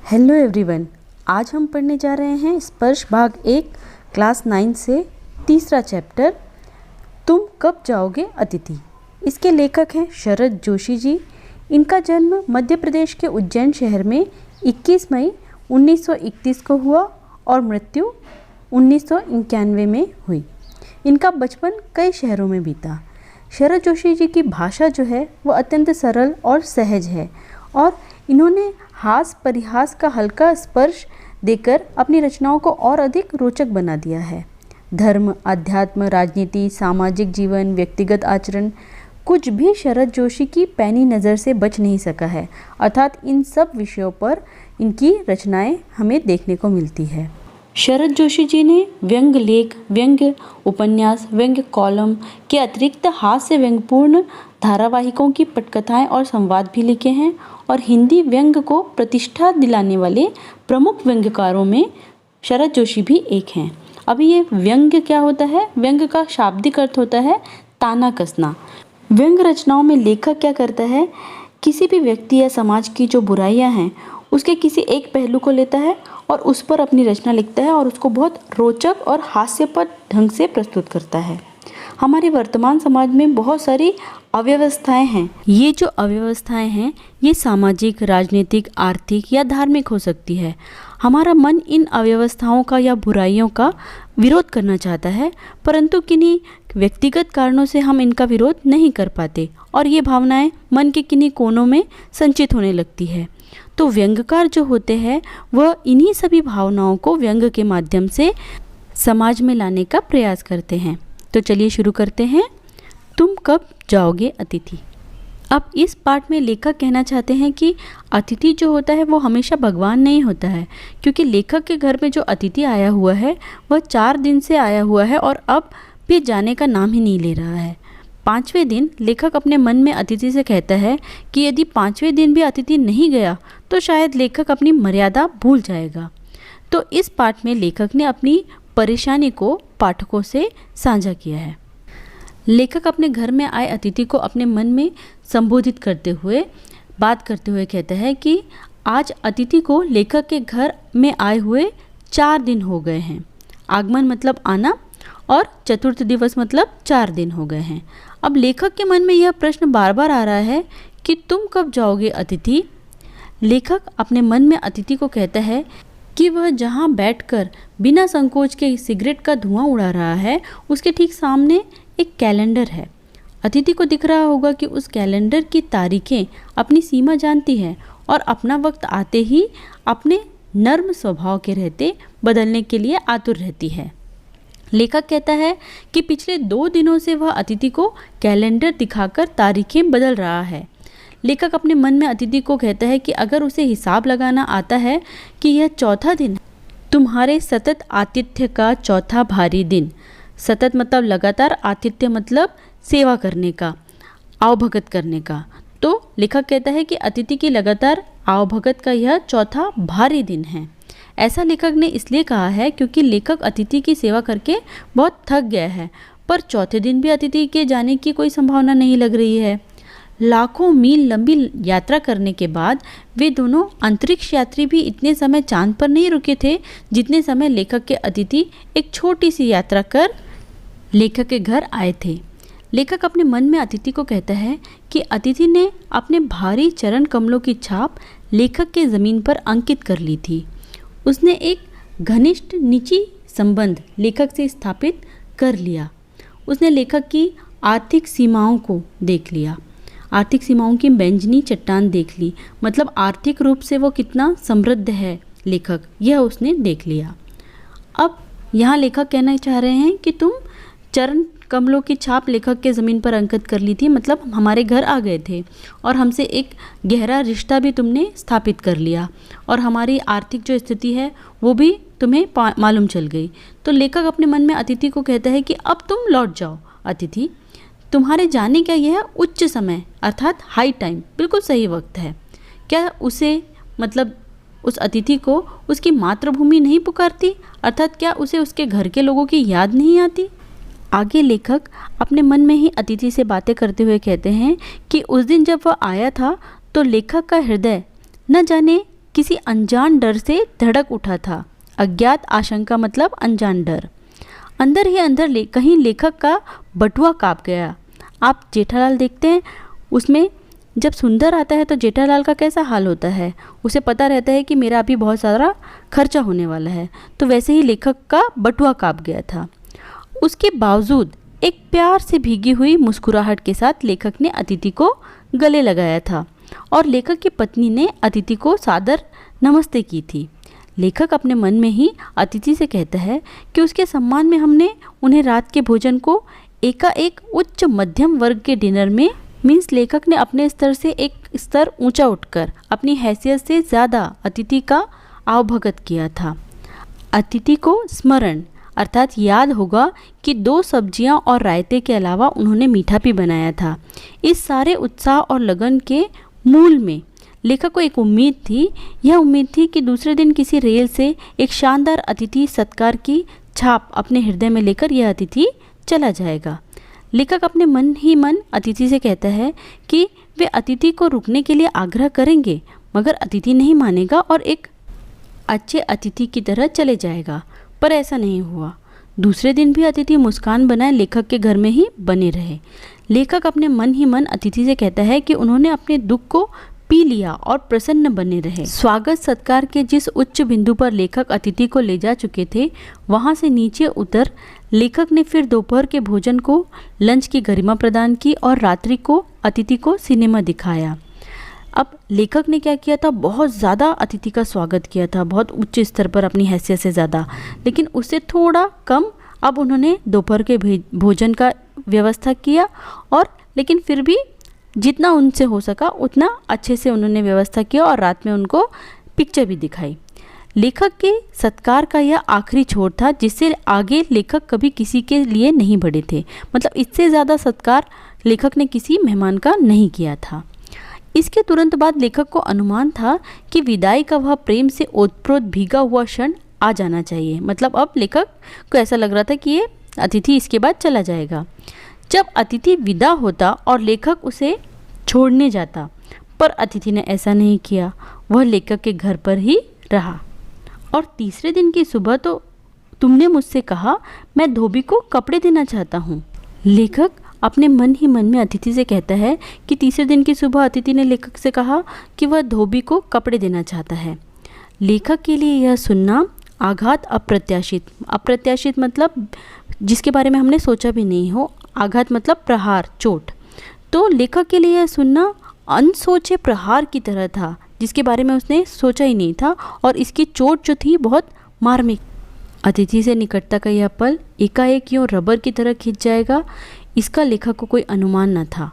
Hello everyone, आज हम पढ़ने जा रहे हैं स्पर्श भाग 1 क्लास 9 से तीसरा चैप्टर तुम कब जाओगे अतिथि। इसके लेखक हैं शरद जोशी जी। इनका जन्म मध्य प्रदेश के उज्जैन शहर में 21 मई 1931 को हुआ और मृत्यु 1991 में हुई। इनका बचपन कई शहरों में बीता। शरद जोशी जी की भाषा जो है वो अत्यंत सरल और सहज है और इन्होंने हास परिहास का हल्का स्पर्श देकर अपनी रचनाओं को और अधिक रोचक बना दिया है। धर्म, अध्यात्म, राजनीति, सामाजिक जीवन, व्यक्तिगत आचरण, कुछ भी शरद जोशी की पैनी नज़र से बच नहीं सका है। अर्थात इन सब विषयों पर इनकी रचनाएं हमें देखने को मिलती है। शरद जोशी जी ने व्यंग लेख, व्यंग उपन्यास, व्यंग कॉलम के अतिरिक्त हास्य व्यंगपूर्ण धारावाहिकों की पटकथाएं और संवाद भी लिखे हैं और हिंदी व्यंग को प्रतिष्ठा दिलाने वाले प्रमुख व्यंग्यकारों में शरद जोशी भी एक हैं। अभी ये व्यंग क्या होता है? व्यंग का शाब्दिक अर्थ होता है ताना कसना। व्यंग रचनाओं में लेखक क्या करता है, किसी भी व्यक्ति या समाज की जो बुराइयां हैं उसके किसी एक पहलू को लेता है और उस पर अपनी रचना लिखता है और उसको बहुत रोचक और हास्यपद ढंग से प्रस्तुत करता है। हमारे वर्तमान समाज में बहुत सारी अव्यवस्थाएं हैं। ये जो अव्यवस्थाएं हैं ये सामाजिक, राजनीतिक, आर्थिक या धार्मिक हो सकती है। हमारा मन इन अव्यवस्थाओं का या बुराइयों का विरोध करना चाहता है, परंतु किन्हीं व्यक्तिगत कारणों से हम इनका विरोध नहीं कर पाते और ये भावनाएं मन के किन्हीं कोनों में संचित होने लगती है। तो व्यंग्यकार जो होते हैं वह इन्हीं सभी भावनाओं को व्यंग के माध्यम से समाज में लाने का प्रयास करते हैं। तो चलिए शुरू करते हैं। तुम कब जाओगे अतिथि। अब इस पाठ में लेखक कहना चाहते हैं कि अतिथि जो होता है वो हमेशा भगवान नहीं होता है, क्योंकि लेखक के घर में जो अतिथि आया हुआ है वह 4 दिन से आया हुआ है और अब भी जाने का नाम ही नहीं ले रहा है। 5वें दिन लेखक अपने मन में अतिथि से कहता है कि यदि 5वें दिन भी अतिथि नहीं गया तो शायद लेखक अपनी मर्यादा भूल जाएगा। तो इस पाठ में लेखक ने अपनी परेशानी को पाठकों से साझा किया है। लेखक अपने घर में आए अतिथि को अपने मन में संबोधित करते हुए बात करते हुए कहता है कि आज अतिथि को लेखक के घर में आए हुए 4 दिन हो गए हैं। आगमन मतलब आना और चतुर्थ दिवस मतलब 4 दिन हो गए हैं। अब लेखक के मन में यह प्रश्न बार बार आ रहा है कि तुम कब जाओगे अतिथि। लेखक अपने मन में अतिथि को कहता है कि वह जहाँ बैठकर बिना संकोच के सिगरेट का धुआं उड़ा रहा है उसके ठीक सामने एक कैलेंडर है। अतिथि को दिख रहा होगा कि उस कैलेंडर की तारीखें अपनी सीमा जानती है और अपना वक्त आते ही अपने नर्म स्वभाव के रहते बदलने के लिए आतुर रहती है। लेखक कहता है कि पिछले 2 दिनों से वह अतिथि को कैलेंडर दिखाकर तारीखें बदल रहा है। लेखक अपने मन में अतिथि को कहता है कि अगर उसे हिसाब लगाना आता है कि यह 4था दिन, तुम्हारे सतत आतिथ्य का 4था भारी दिन। सतत मतलब लगातार, आतिथ्य मतलब सेवा करने का, आवभगत करने का। तो लेखक कहता है कि अतिथि की लगातार आवभगत का यह 4था भारी दिन है। ऐसा लेखक ने इसलिए कहा है क्योंकि लेखक अतिथि की सेवा करके बहुत थक गया है, पर 4थे दिन भी अतिथि के जाने की कोई संभावना नहीं लग रही है। लाखों मील लंबी यात्रा करने के बाद वे दोनों अंतरिक्ष यात्री भी इतने समय चांद पर नहीं रुके थे जितने समय लेखक के अतिथि एक छोटी सी यात्रा कर लेखक के घर आए थे। लेखक अपने मन में अतिथि को कहता है कि अतिथि ने अपने भारी चरण कमलों की छाप लेखक के ज़मीन पर अंकित कर ली थी। उसने एक घनिष्ठ निजी संबंध लेखक से स्थापित कर लिया। उसने लेखक की आर्थिक सीमाओं को देख लिया, आर्थिक सीमाओं की बैंजनी चट्टान देख ली, मतलब आर्थिक रूप से वो कितना समृद्ध है लेखक, यह उसने देख लिया। अब यहाँ लेखक कहना चाह रहे हैं कि तुम चरण कमलों की छाप लेखक के ज़मीन पर अंकित कर ली थी, मतलब हमारे घर आ गए थे और हमसे एक गहरा रिश्ता भी तुमने स्थापित कर लिया और हमारी आर्थिक जो स्थिति है वो भी तुम्हें मालूम चल गई। तो लेखक अपने मन में अतिथि को कहता है कि अब तुम लौट जाओ अतिथि, तुम्हारे जाने का यह उच्च समय अर्थात हाई टाइम बिल्कुल सही वक्त है। क्या उसे मतलब उस अतिथि को उसकी मातृभूमि नहीं पुकारती, अर्थात क्या उसे उसके घर के लोगों की याद नहीं आती। आगे लेखक अपने मन में ही अतिथि से बातें करते हुए कहते हैं कि उस दिन जब वह आया था तो लेखक का हृदय न जाने किसी अनजान डर से धड़क उठा था। अज्ञात आशंका मतलब अनजान डर। अंदर ही अंदर कहीं लेखक का बटुआ काँप गया। आप जेठालाल देखते हैं, उसमें जब सुंदर आता है तो जेठालाल का कैसा हाल होता है, उसे पता रहता है कि मेरा अभी बहुत सारा खर्चा होने वाला है। तो वैसे ही लेखक का बटुआ काँप गया था। उसके बावजूद एक प्यार से भीगी हुई मुस्कुराहट के साथ लेखक ने अतिथि को गले लगाया था और लेखक की पत्नी ने अतिथि को सादर नमस्ते की थी। लेखक अपने मन में ही अतिथि से कहता है कि उसके सम्मान में हमने उन्हें रात के भोजन को एकाएक उच्च मध्यम वर्ग के डिनर में लेखक ने अपने स्तर से एक स्तर ऊंचा उठकर अपनी हैसियत से ज़्यादा अतिथि का आवभगत किया था। अतिथि को स्मरण अर्थात याद होगा कि 2 सब्जियां और रायते के अलावा उन्होंने मीठा भी बनाया था। इस सारे उत्साह और लगन के मूल में लेखक को एक उम्मीद थी। यह उम्मीद थी कि दूसरे दिन किसी रेल से एक शानदार अतिथि सत्कार की छाप अपने हृदय में लेकर यह अतिथि चला जाएगा। लेखक अपने मन ही मन अतिथि से कहता है कि वे अतिथि को रुकने के लिए आग्रह करेंगे, मगर अतिथि नहीं मानेगा और एक अच्छे अतिथि की तरह चले जाएगा। पर ऐसा नहीं हुआ। दूसरे दिन भी अतिथि मुस्कान बनाए लेखक के घर में ही बने रहे। लेखक अपने मन ही मन अतिथि से कहता है कि उन्होंने अपने दुख को पी लिया और प्रसन्न बने रहे। स्वागत सत्कार के जिस उच्च बिंदु पर लेखक अतिथि को ले जा चुके थे, वहां से नीचे उतर लेखक ने फिर दोपहर के भोजन को लंच की गरिमा प्रदान की और रात्रि को अतिथि को सिनेमा दिखाया। अब लेखक ने क्या किया था, बहुत ज़्यादा अतिथि का स्वागत किया था, बहुत उच्च स्तर पर अपनी हैसियत से ज़्यादा, लेकिन उससे थोड़ा कम अब उन्होंने दोपहर के भोजन का व्यवस्था किया और लेकिन फिर भी जितना उनसे हो सका उतना अच्छे से उन्होंने व्यवस्था किया और रात में उनको पिक्चर भी दिखाई। लेखक के सत्कार का यह आखिरी छोर था जिससे आगे लेखक कभी किसी के लिए नहीं बढ़े थे। मतलब इससे ज़्यादा सत्कार लेखक ने किसी मेहमान का नहीं किया था। इसके तुरंत बाद लेखक को अनुमान था कि विदाई का वह प्रेम से ओतप्रोत भीगा हुआ क्षण आ जाना चाहिए। मतलब अब लेखक को ऐसा लग रहा था कि ये अतिथि इसके बाद चला जाएगा। जब अतिथि विदा होता और लेखक उसे छोड़ने जाता, पर अतिथि ने ऐसा नहीं किया, वह लेखक के घर पर ही रहा। और तीसरे दिन की सुबह तो तुमने मुझसे कहा मैं धोबी को कपड़े देना चाहता हूँ। लेखक अपने मन ही मन में अतिथि से कहता है कि तीसरे दिन की सुबह अतिथि ने लेखक से कहा कि वह धोबी को कपड़े देना चाहता है। लेखक के लिए यह सुनना आघात अप्रत्याशित मतलब जिसके बारे में हमने सोचा भी नहीं हो। आघात मतलब प्रहार, चोट। तो लेखक के लिए यह सुनना अनसोचे प्रहार की तरह था जिसके बारे में उसने सोचा ही नहीं था और इसकी चोट जो थी बहुत मार्मिक। अतिथि से निकटता का यह पल एकाएक यूँ रबर की तरह खिंच जाएगा, इसका लेखक को कोई अनुमान न था।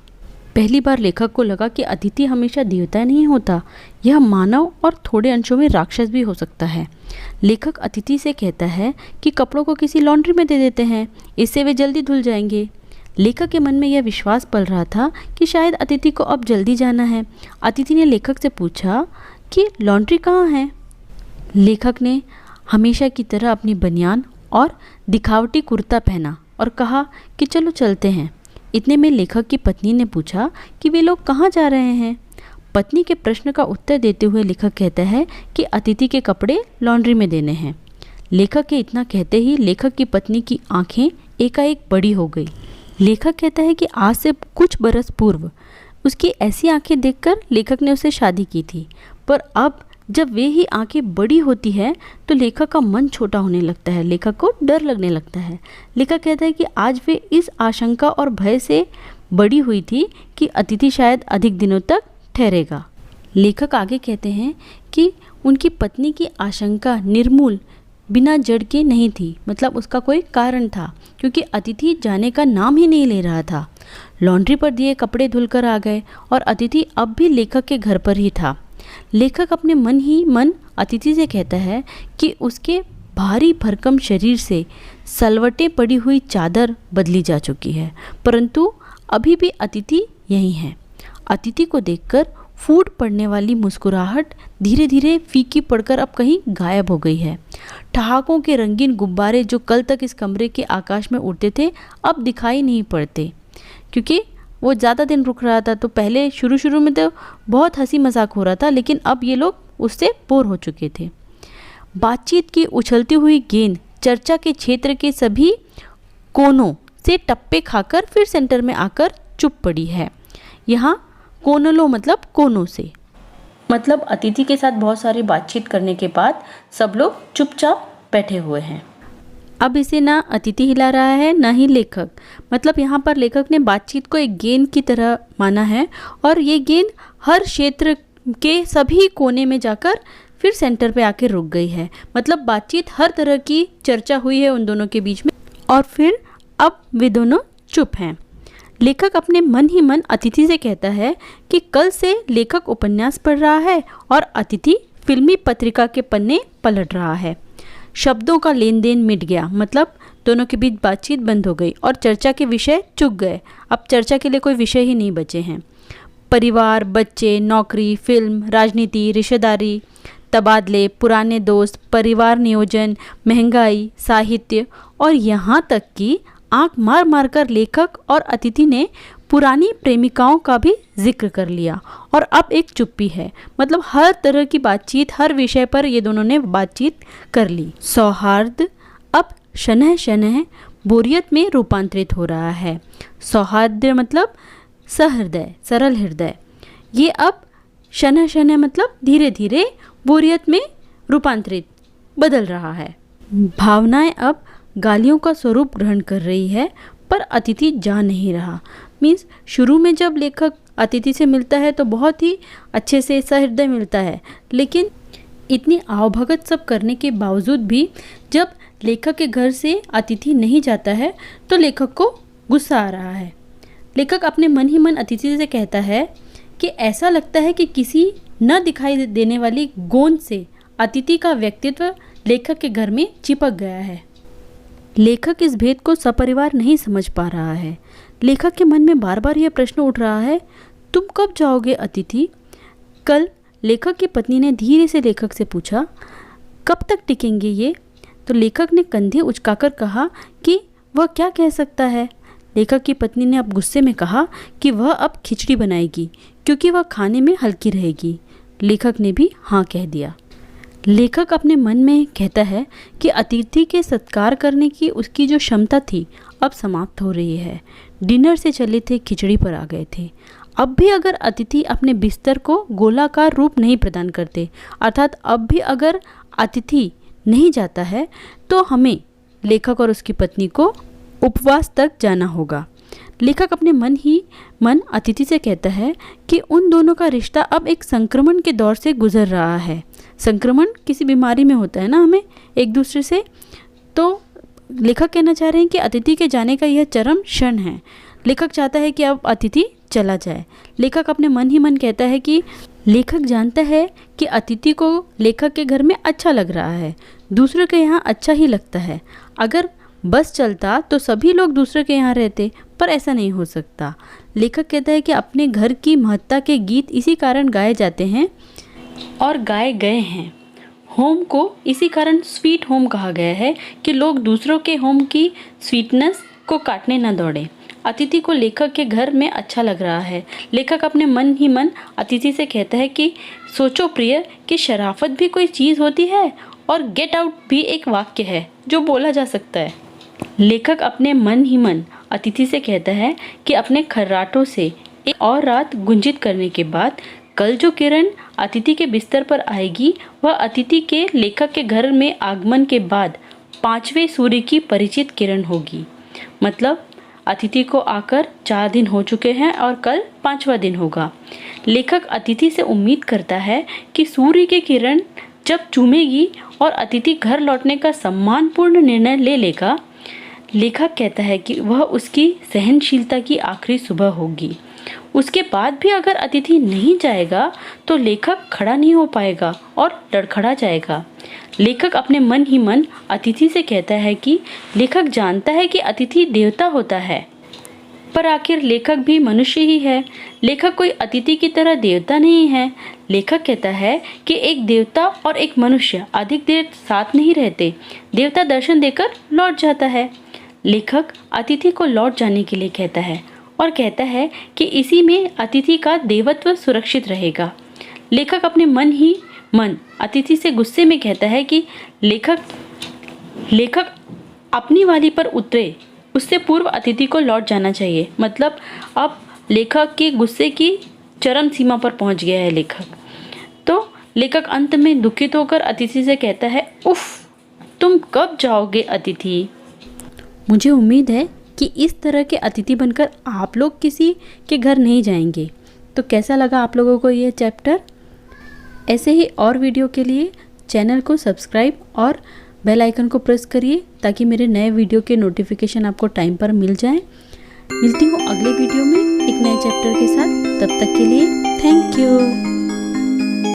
पहली बार लेखक को लगा कि अतिथि हमेशा देवता नहीं होता, यह मानव और थोड़े अंशों में राक्षस भी हो सकता है। लेखक अतिथि से कहता है कि कपड़ों को किसी लॉन्ड्री में दे देते हैं, इससे वे जल्दी धुल जाएंगे। लेखक के मन में यह विश्वास पल रहा था कि शायद अतिथि को अब जल्दी जाना है। अतिथि ने लेखक से पूछा कि लॉन्ड्री कहाँ है। लेखक ने हमेशा की तरह अपनी बनियान और दिखावटी कुर्ता पहना और कहा कि चलो चलते हैं। इतने में लेखक की पत्नी ने पूछा कि वे लोग कहाँ जा रहे हैं। पत्नी के प्रश्न का उत्तर देते हुए लेखक कहता है कि अतिथि के कपड़े लॉन्ड्री में देने हैं। लेखक के इतना कहते ही लेखक की पत्नी की आंखें एकाएक बड़ी हो गई। लेखक कहता है कि आज से कुछ बरस पूर्व उसकी ऐसी आंखें देखकर लेखक ने उससे शादी की थी, पर अब जब वे ही आंखें बड़ी होती है तो लेखक का मन छोटा होने लगता है, लेखक को डर लगने लगता है। लेखक कहता है कि आज वे इस आशंका और भय से बड़ी हुई थी कि अतिथि शायद अधिक दिनों तक ठहरेगा। लेखक आगे कहते हैं कि उनकी पत्नी की आशंका निर्मूल बिना जड़ के नहीं थी, मतलब उसका कोई कारण था, क्योंकि अतिथि जाने का नाम ही नहीं ले रहा था। लॉन्ड्री पर दिए कपड़े धुलकर आ गए और अतिथि अब भी लेखक के घर पर ही था। लेखक अपने मन ही मन अतिथि से कहता है कि उसके भारी भरकम शरीर से सलवटें पड़ी हुई चादर बदली जा चुकी है, परंतु अभी भी अतिथि यही है। अतिथि को देखकर फूट पड़ने वाली मुस्कुराहट धीरे धीरे फीकी पड़कर अब कहीं गायब हो गई है। ठहाकों के रंगीन गुब्बारे जो कल तक इस कमरे के आकाश में उड़ते थे अब दिखाई नहीं पड़ते, क्योंकि वो ज़्यादा दिन रुक रहा था। तो पहले शुरू में तो बहुत हंसी मजाक हो रहा था, लेकिन अब ये लोग उससे बोर हो चुके थे। बातचीत की उछलती हुई गेंद चर्चा के क्षेत्र के सभी कोनों से टप्पे खाकर फिर सेंटर में आकर चुप पड़ी है। यहाँ कोनलो मतलब कोनों से, मतलब अतिथि के साथ बहुत सारी बातचीत करने के बाद सब लोग चुपचाप बैठे हुए हैं। अब इसे ना अतिथि हिला रहा है ना ही लेखक, मतलब यहाँ पर लेखक ने बातचीत को एक गेंद की तरह माना है और ये गेंद हर क्षेत्र के सभी कोने में जाकर फिर सेंटर पे आके रुक गई है। मतलब बातचीत हर तरह की चर्चा हुई है उन दोनों के बीच में और फिर अब वे दोनों चुप हैं। लेखक अपने मन ही मन अतिथि से कहता है कि कल से लेखक उपन्यास पढ़ रहा है और अतिथि फिल्मी पत्रिका के पन्ने पलट रहा है। शब्दों का लेन देन मिट गया, मतलब दोनों के बीच बातचीत बंद हो गई और चर्चा के विषय चुक गए। अब चर्चा के लिए कोई विषय ही नहीं बचे हैं। परिवार, बच्चे, नौकरी, फिल्म, राजनीति, रिश्तेदारी, तबादले, पुराने दोस्त, परिवार नियोजन, महंगाई, साहित्य और यहाँ तक कि आंख मार मार कर लेखक और अतिथि ने पुरानी प्रेमिकाओं का भी जिक्र कर लिया और अब एक चुप्पी है। मतलब हर तरह की बातचीत, हर विषय पर ये दोनों ने बातचीत कर ली। सौहार्द अब शनह शनह बोरियत में रूपांतरित हो रहा है। सौहार्द मतलब सहृदय, सरल हृदय। ये अब शनह शनह मतलब धीरे धीरे बोरियत में रूपांतरित बदल रहा है। भावनाएं अब गालियों का स्वरूप ग्रहण कर रही है पर अतिथि जा नहीं रहा। मीन्स शुरू में जब लेखक अतिथि से मिलता है तो बहुत ही अच्छे से सहृदय मिलता है, लेकिन इतनी आवभगत सब करने के बावजूद भी जब लेखक के घर से अतिथि नहीं जाता है तो लेखक को गुस्सा आ रहा है। लेखक अपने मन ही मन अतिथि से कहता है कि ऐसा लगता है कि किसी न दिखाई देने वाली गोंद से अतिथि का व्यक्तित्व लेखक के घर में चिपक गया है। लेखक इस भेद को सपरिवार नहीं समझ पा रहा है। लेखक के मन में बार बार यह प्रश्न उठ रहा है, तुम कब जाओगे अतिथि? कल लेखक की पत्नी ने धीरे से लेखक से पूछा, कब तक टिकेंगे ये? तो लेखक ने कंधे उचकाकर कहा कि वह क्या कह सकता है। लेखक की पत्नी ने अब गुस्से में कहा कि वह अब खिचड़ी बनाएगी क्योंकि वह खाने में हल्की रहेगी। लेखक ने भी हाँ कह दिया। लेखक अपने मन में कहता है कि अतिथि के सत्कार करने की उसकी जो क्षमता थी अब समाप्त हो रही है। डिनर से चले थे खिचड़ी पर आ गए थे। अब भी अगर अतिथि अपने बिस्तर को गोलाकार रूप नहीं प्रदान करते, अर्थात अब भी अगर अतिथि नहीं जाता है तो हमें लेखक और उसकी पत्नी को उपवास तक जाना होगा। लेखक अपने मन ही मन अतिथि से कहता है कि उन दोनों का रिश्ता अब एक संक्रमण के दौर से गुजर रहा है। संक्रमण किसी बीमारी में होता है ना हमें एक दूसरे से, तो लेखक कहना चाह रहे हैं कि अतिथि के जाने का यह चरम क्षण है। लेखक चाहता है कि अब अतिथि चला जाए। लेखक अपने मन ही मन कहता है कि लेखक जानता है कि अतिथि को लेखक के घर में अच्छा लग रहा है, दूसरों के यहाँ अच्छा ही लगता है। अगर बस चलता तो सभी लोग दूसरे के यहाँ रहते, पर ऐसा नहीं हो सकता। लेखक कहता है कि अपने घर की महत्ता के गीत इसी कारण गाए जाते हैं और गाए गए हैं। होम को इसी कारण स्वीट होम कहा गया है कि लोग दूसरों के होम की स्वीटनेस को काटने न दौड़े। अतिथि को लेखक के घर में अच्छा लग रहा है। लेखक अपने मन ही मन अतिथि से कहता है कि सोचो प्रिय कि शराफत भी कोई चीज़ होती है और गेट आउट भी एक वाक्य है जो बोला जा सकता है। लेखक अपने मन ही मन अतिथि से कहता है कि अपने खर्राटों से एक और रात गुंजित करने के बाद कल जो किरण अतिथि के बिस्तर पर आएगी वह अतिथि के लेखक के घर में आगमन के बाद 5वें सूर्य की परिचित किरण होगी। मतलब अतिथि को आकर 4 दिन हो चुके हैं और कल 5वां दिन होगा। लेखक अतिथि से उम्मीद करता है कि सूर्य की किरण जब चूमेगी और अतिथि घर लौटने का सम्मानपूर्ण निर्णय ले लेगा। लेखक कहता है कि वह उसकी सहनशीलता की आखिरी सुबह होगी। उसके बाद भी अगर अतिथि नहीं जाएगा तो लेखक खड़ा नहीं हो पाएगा और लड़खड़ा जाएगा। लेखक अपने मन ही मन अतिथि से कहता है कि लेखक जानता है कि अतिथि देवता होता है, पर आखिर लेखक भी मनुष्य ही है। लेखक कोई अतिथि की तरह देवता नहीं है। लेखक कहता है कि एक देवता और एक मनुष्य अधिक देर साथ नहीं रहते। देवता दर्शन देकर लौट जाता है। लेखक अतिथि को लौट जाने के लिए कहता है और कहता है कि इसी में अतिथि का देवत्व सुरक्षित रहेगा। लेखक अपने मन ही मन अतिथि से गुस्से में कहता है कि लेखक अपनी वाली पर उतरे, उससे पूर्व अतिथि को लौट जाना चाहिए। मतलब अब लेखक के गुस्से की चरम सीमा पर पहुंच गया है लेखक। तो लेखक अंत में दुखित होकर अतिथि से कहता है, उफ, तुम कब जाओगे अतिथि। मुझे उम्मीद है कि इस तरह के अतिथि बनकर आप लोग किसी के घर नहीं जाएंगे। तो कैसा लगा आप लोगों को ये चैप्टर? ऐसे ही और वीडियो के लिए चैनल को सब्सक्राइब और बेल आइकन को प्रेस करिए ताकि मेरे नए वीडियो के नोटिफिकेशन आपको टाइम पर मिल जाएं। मिलती हूँ अगले वीडियो में एक नए चैप्टर के साथ। तब तक के लिए थैंक यू।